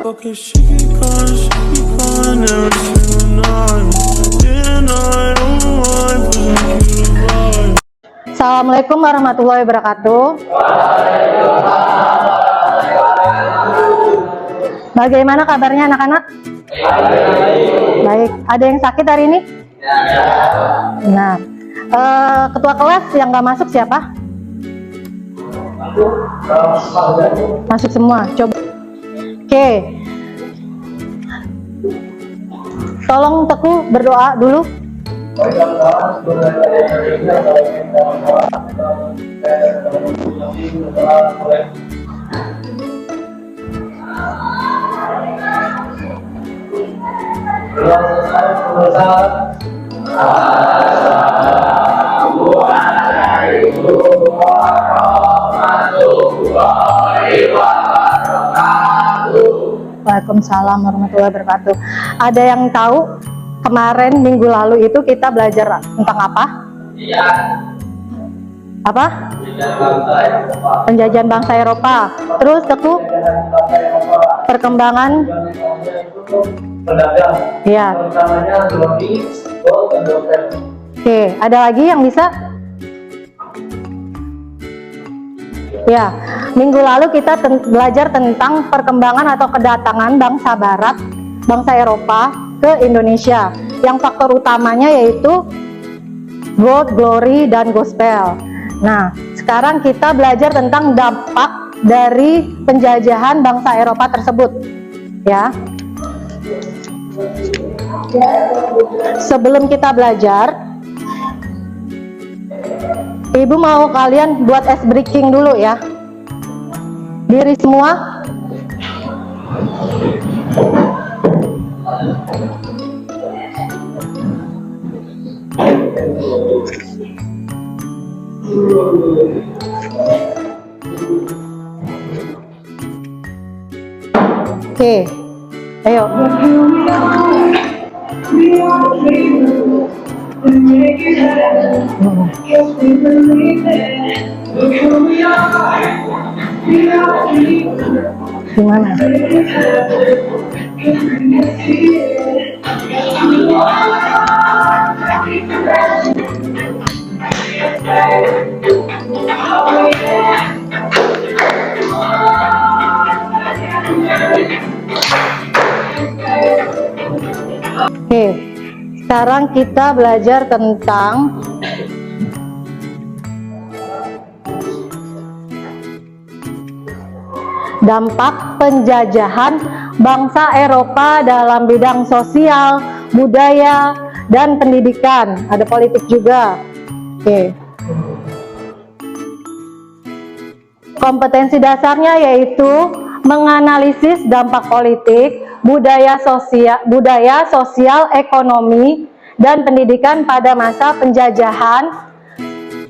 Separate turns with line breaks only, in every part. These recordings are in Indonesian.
Okay, she keep calling every single night. And I don't mind pushing you to ride.
Assalamualaikum warahmatullahi wabarakatuh. Bagaimana kabarnya anak-anak? Baik. Ada yang sakit hari ini? Nah, ketua kelas yang nggak masuk siapa? Masuk semua. Coba. Oke. Tolong Teguh berdoa dulu. Waalaikumsalam warahmatullahi wabarakatuh. Ada yang tahu kemarin minggu lalu itu kita belajar tentang apa? Apa? Penjajahan bangsa Eropa. Terus Teguh perkembangan ya. Oke, ada lagi yang bisa? Ya, minggu lalu kita belajar tentang perkembangan atau kedatangan bangsa Barat, bangsa Eropa ke Indonesia. Yang faktor utamanya yaitu gold, glory, dan gospel. Nah, sekarang kita belajar tentang dampak dari penjajahan bangsa Eropa tersebut. Ya. Sebelum kita belajar, Ibu mau kalian buat ice breaking dulu ya. Diri semua. Oke. Ayo. Gimana? Oke, sekarang kita belajar tentang dampak penjajahan bangsa Eropa dalam bidang sosial, budaya, dan pendidikan. Ada politik juga. Oke. Kompetensi dasarnya yaitu menganalisis dampak politik, budaya sosial, ekonomi, dan pendidikan pada masa penjajahan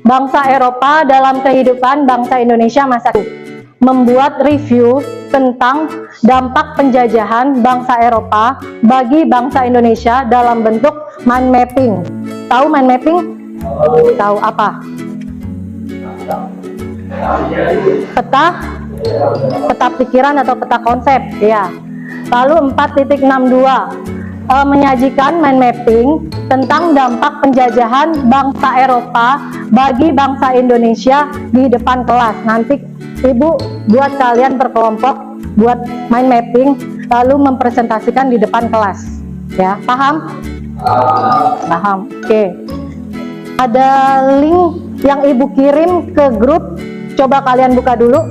bangsa Eropa dalam kehidupan bangsa Indonesia masa itu. Membuat review tentang dampak penjajahan bangsa Eropa bagi bangsa Indonesia dalam bentuk mind mapping. Tahu mind mapping? Tahu apa? Peta pikiran atau peta konsep ya. Lalu 4.62 menyajikan mind mapping tentang dampak penjajahan bangsa Eropa bagi bangsa Indonesia di depan kelas. Nanti Ibu buat kalian berkelompok buat mind mapping lalu mempresentasikan di depan kelas ya. Paham? Paham. Oke. Ada link yang Ibu kirim ke grup, coba kalian buka dulu.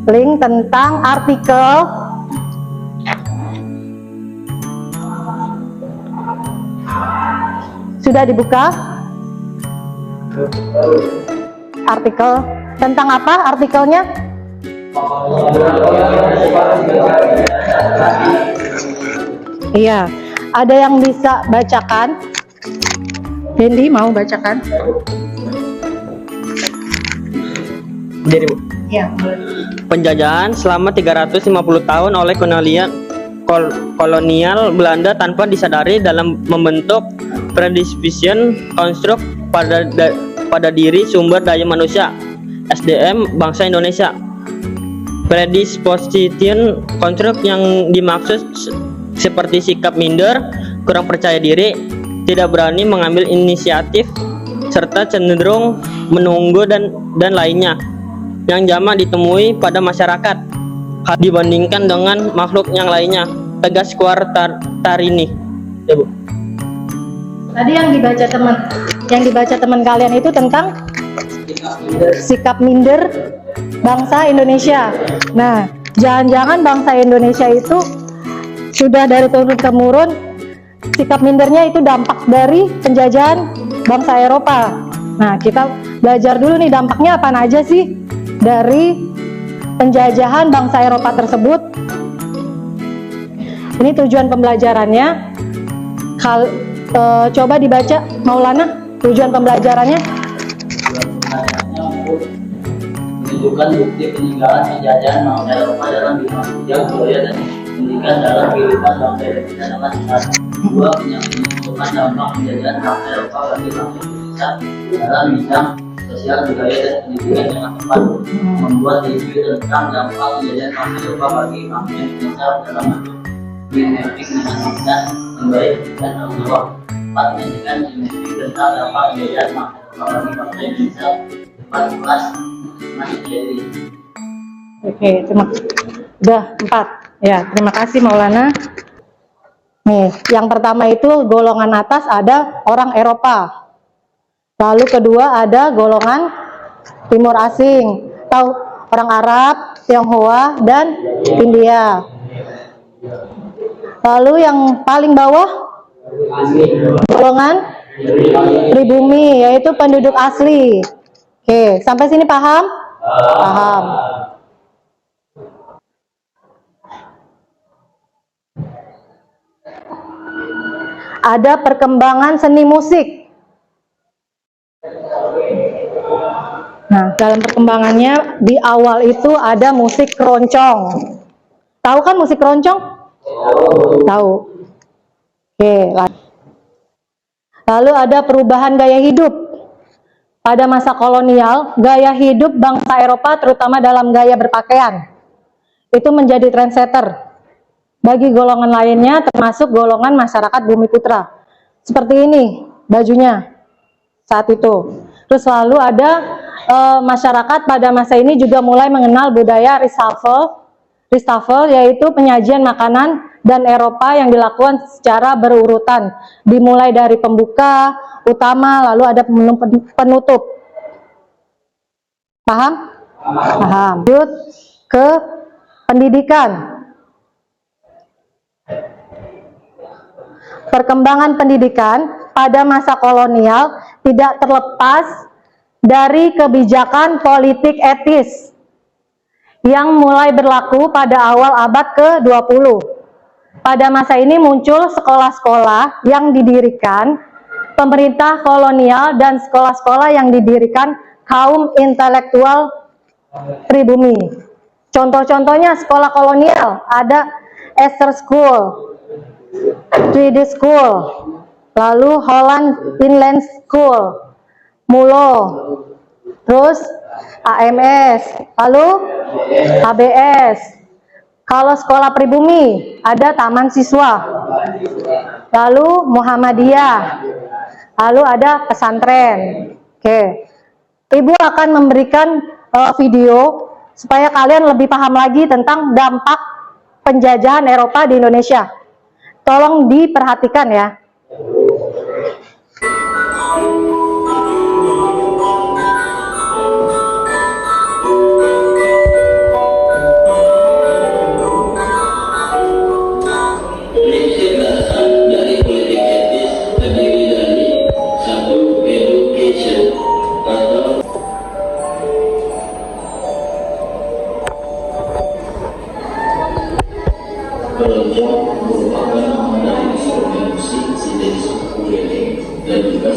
Link tentang artikel sudah dibuka? Artikel tentang apa artikelnya? Iya, ada yang bisa bacakan? Dendi mau bacakan?
Jadi Bu.
Iya.
Penjajahan selama 350 tahun oleh kolonial Belanda tanpa disadari dalam membentuk predisposition konstruk pada diri sumber daya manusia SDM bangsa Indonesia. predisposition konstruk yang dimaksud seperti sikap minder, kurang percaya diri, tidak berani mengambil inisiatif, serta cenderung menunggu dan lainnya yang jamak ditemui pada masyarakat dibandingkan dengan makhluk yang lainnya. Tegas Quartarini. Ya, Bu.
Tadi yang dibaca teman kalian itu tentang sikap minder bangsa Indonesia. Nah, jangan-jangan bangsa Indonesia itu sudah dari turun-temurun sikap mindernya itu dampak dari penjajahan bangsa Eropa. Nah, kita belajar dulu nih dampaknya apa aja sih dari penjajahan bangsa Eropa tersebut. Ini tujuan pembelajarannya. Coba dibaca Maulana tujuan pembelajarannya.
Menunjukkan bukti peninggalan penjajahan bangsa Eropa dalam bidang sosial, budaya, dan pendidikan dalam kehidupan bangsa Indonesia dengan satu. Dua, menunjukkan dampak penjajahan bangsa Eropa bagi bangsa Indonesia dalam bidang sosial, budaya, dan pendidikan dengan tepat. Membuat review tentang dampak penjajahan bangsa Eropa bagi bangsa Indonesia dalam bentuk genetik dengan membaik dan menjawab. Empat, menunjukkan genetik tentang dampak penjajahan bangsa Eropa bagi bangsa Indonesia. 14.
Oke, udah 4 ya. Terima kasih Maulana. Nih, yang pertama itu golongan atas ada orang Eropa, lalu kedua ada golongan timur asing, tahu orang Arab, Tionghoa, dan India. Lalu yang paling bawah golongan pribumi, yaitu penduduk asli. Oke, sampai sini paham? Paham. Ada perkembangan seni musik. Nah, dalam perkembangannya di awal itu ada musik keroncong. Tahu kan musik keroncong? Tahu. Oke, lalu ada perubahan gaya hidup. Pada masa kolonial, gaya hidup bangsa Eropa terutama dalam gaya berpakaian itu menjadi trendsetter bagi golongan lainnya, termasuk golongan masyarakat Bumi Putra. Seperti ini bajunya saat itu. Terus lalu ada masyarakat pada masa ini juga mulai mengenal budaya reshuffle, yaitu penyajian makanan dan Eropa yang dilakukan secara berurutan, dimulai dari pembuka utama, lalu ada penutup. Paham? Paham. Lanjut ke pendidikan. Perkembangan pendidikan pada masa kolonial tidak terlepas dari kebijakan politik etis yang mulai berlaku pada awal abad ke-20. Pada masa ini muncul sekolah-sekolah yang didirikan pemerintah kolonial dan sekolah-sekolah yang didirikan kaum intelektual pribumi. Contoh-contohnya sekolah kolonial ada Esther School, Tweedy School, lalu Holland Inland School, Mulo, terus AMS, lalu HBS. Kalau sekolah pribumi ada Taman Siswa, lalu Muhammadiyah, lalu ada pesantren. Oke, Ibu akan memberikan video supaya kalian lebih paham lagi tentang dampak penjajahan Eropa di Indonesia. Tolong diperhatikan ya.
Keroncong merupakan nama dari instrumen musik jenis ukulele dan juga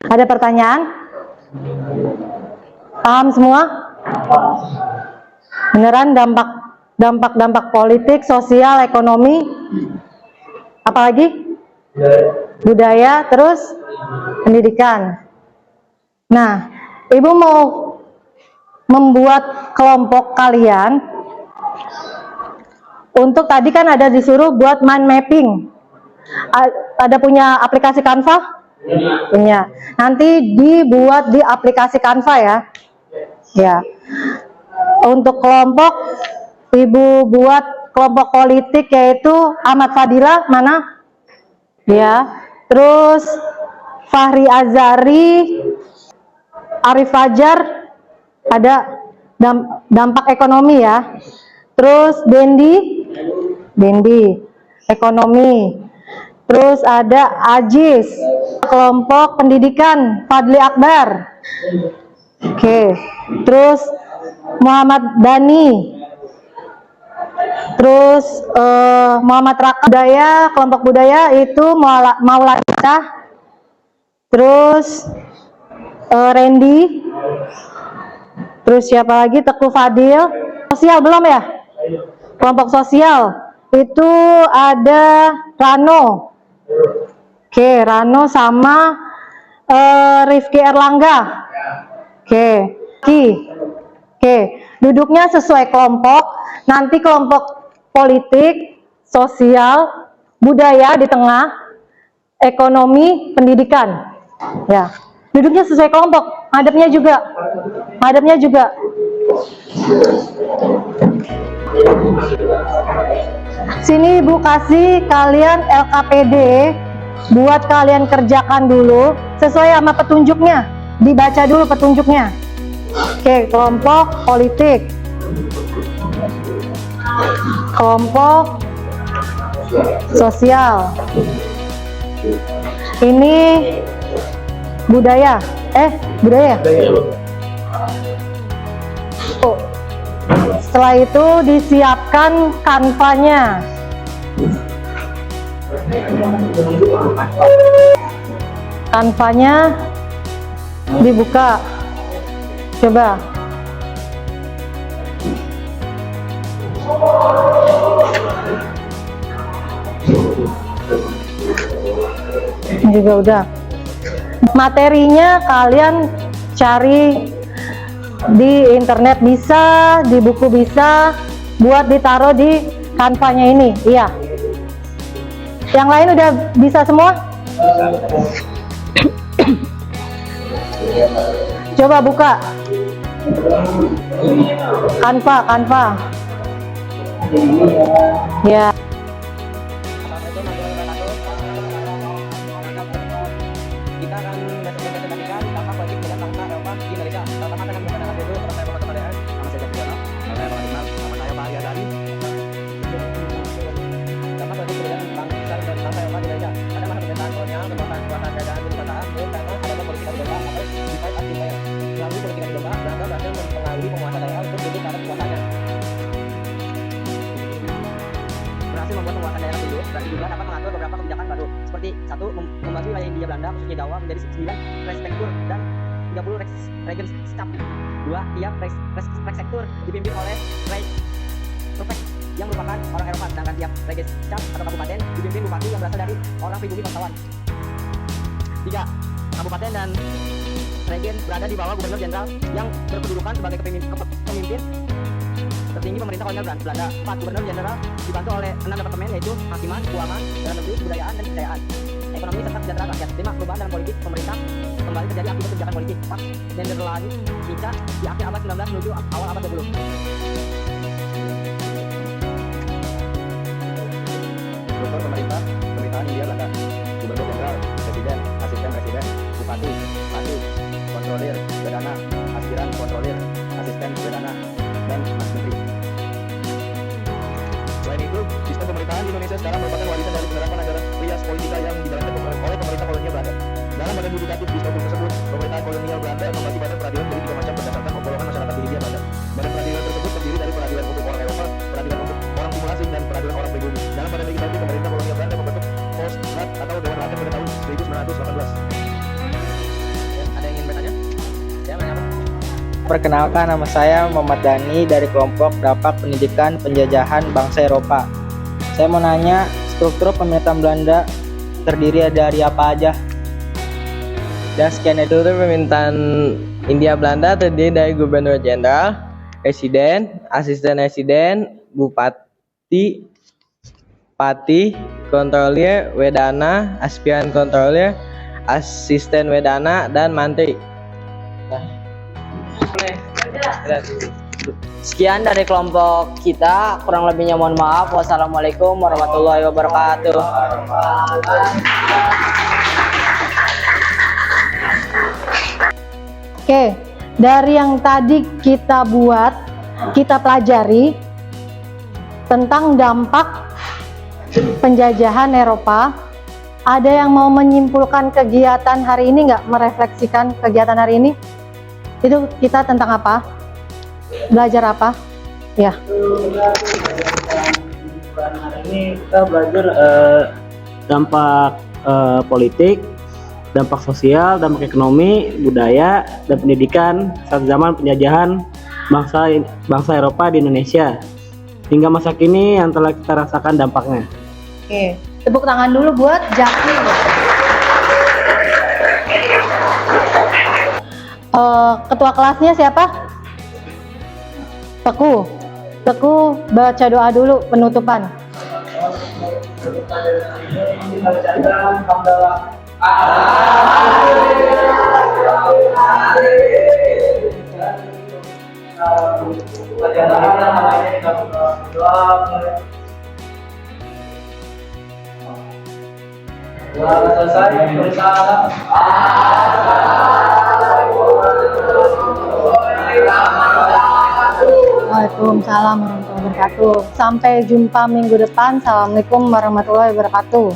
Ada pertanyaan? Paham semua? Beneran dampak politik, sosial, ekonomi, apalagi? Budaya, terus pendidikan. Nah, Ibu mau membuat kelompok kalian untuk tadi kan ada disuruh buat mind mapping. Ada punya aplikasi Canva? Punya. Nanti dibuat di aplikasi Canva ya. Ya. Untuk kelompok, Ibu buat kelompok politik yaitu Ahmad Fadila mana? Ya. Terus Fahri Azari, Arif Fajar, ada dampak ekonomi ya. Terus Dendi, ekonomi. Terus ada Ajis, kelompok pendidikan, Fadli Akbar. Oke. Terus Muhammad Dani. Terus Muhammad Raka, budaya, kelompok budaya itu Maulana. Terus Randy. Terus siapa lagi? Teguh Fadil. Sosial belum ya? Kelompok sosial itu ada Rano. Oke, Rano sama Rifki Erlangga. Oke, duduknya sesuai kelompok. Nanti kelompok politik, sosial, budaya di tengah, ekonomi, pendidikan. Ya, duduknya sesuai kelompok. Hadapnya juga. Sini Ibu kasih kalian LKPD buat kalian kerjakan dulu sesuai sama petunjuknya. Dibaca dulu petunjuknya. Oke, kelompok politik, kelompok sosial, ini budaya. Oh. Setelah itu disiapkan kanvanya. Kanvanya dibuka. Coba. Ini juga udah. Materinya kalian cari di internet bisa, di buku bisa, buat ditaruh di kanvanya ini. Iya. Yang lain udah bisa semua? Coba buka. Canva. Ya.
Kita akan presentasikan dampak politik dan dampak Eropa di Indonesia. Pertama akan menggunakan dulu kepada saya kepada nama saya Jatiwana, nama saya Pak Fahri Azari. Dampak politik dan bangsa dan bangsa Eropa di Indonesia. Pada masa pemerintahan kolonial, kekuasaan kerajaan di kekuasaan, karena adanya politik global atau divide and empire. Melalui politik global, Belanda berhasil mempengaruhi penguasa daerah untuk duduk pada kekuasaannya. Berhasil membuat penguasa daerah dulu, berarti juga dapat mengatur beberapa kebijakan baru, seperti 1. Membagi wilayah Hindia Belanda khususnya Jawa menjadi 9 prefektur dan 30 Regenschaft. 2. Tiap prefektur dipimpin oleh prefect yang merupakan orang Eropa, sedangkan tiap Regenschaft atau kabupaten dipimpin bupati yang berasal dari orang pribumi bangsawan. 3. Kabupaten dan regen berada di bawah gubernur jenderal yang berkedudukan sebagai pemimpin tertinggi pemerintah kolonial Belanda. 4. Gubernur jenderal dibantu oleh 6 departemen yaitu kehakiman, keuangan, dalam negeri, kebudayaan, dan kekayaan, ekonomi serta kesejahteraan rakyat. 5. Perubahan dalam politik pemerintah kembali terjadi akibat kebijakan politik pas Nederland Nica di akhir abad 19 menuju awal abad 20. Struktur pemerintahan Hindia Belanda: gubernur jenderal, presiden, asisten presiden, bupati, kontrolir, perdana, aspiran kontrolir, asisten perdana, dan mas menteri. Selain itu, sistem pemerintahan di Indonesia sekarang merupakan warisan dari penerapan ajaran trias politika yang dijalankan oleh pemerintah kolonial Belanda. Dalam badan yudikatif di struktur tersebut, pemerintahan kolonial Belanda membagi badan peradilan menjadi 3 macam berdasarkan golongan masyarakat di Hindia Belanda. Badan peradilan tersebut terdiri dari peradilan untuk orang Eropa, peradilan untuk orang timur asing, dan peradilan orang pribumi. Dalam badan legislatif, pemerintah kolonial Belanda membentuk
Perkenalkan, nama saya Muhammad Dani dari kelompok Dampak Pendidikan Penjajahan Bangsa Eropa. Saya mau nanya, struktur pemerintahan Belanda terdiri dari apa aja?
Dan sekian itu pemerintahan India Belanda terdiri dari gubernur jenderal, presiden, asisten presiden, bupati, patih, kontrolir, wedana, aspiran kontrolir, asisten wedana, dan mantri.
Sekian dari kelompok kita, kurang lebihnya mohon maaf. Wassalamualaikum warahmatullahi wabarakatuh.
Oke, dari yang tadi kita buat, kita pelajari tentang dampak penjajahan Eropa. Ada yang mau menyimpulkan kegiatan hari ini nggak? Merefleksikan kegiatan hari ini? Itu kita tentang apa? Belajar apa? Ya.
Hari ini kita belajar dampak politik, dampak sosial, dampak ekonomi, budaya, dan pendidikan saat zaman penjajahan bangsa Eropa di Indonesia hingga masa kini yang telah kita rasakan dampaknya.
Oke, tepuk tangan dulu buat Jaki. Ketua kelasnya siapa? Teguh. Teguh baca doa dulu penutupan. Waalaikumsalam warahmatullahi wabarakatuh. Sampai jumpa minggu depan. Assalamualaikum warahmatullahi wabarakatuh.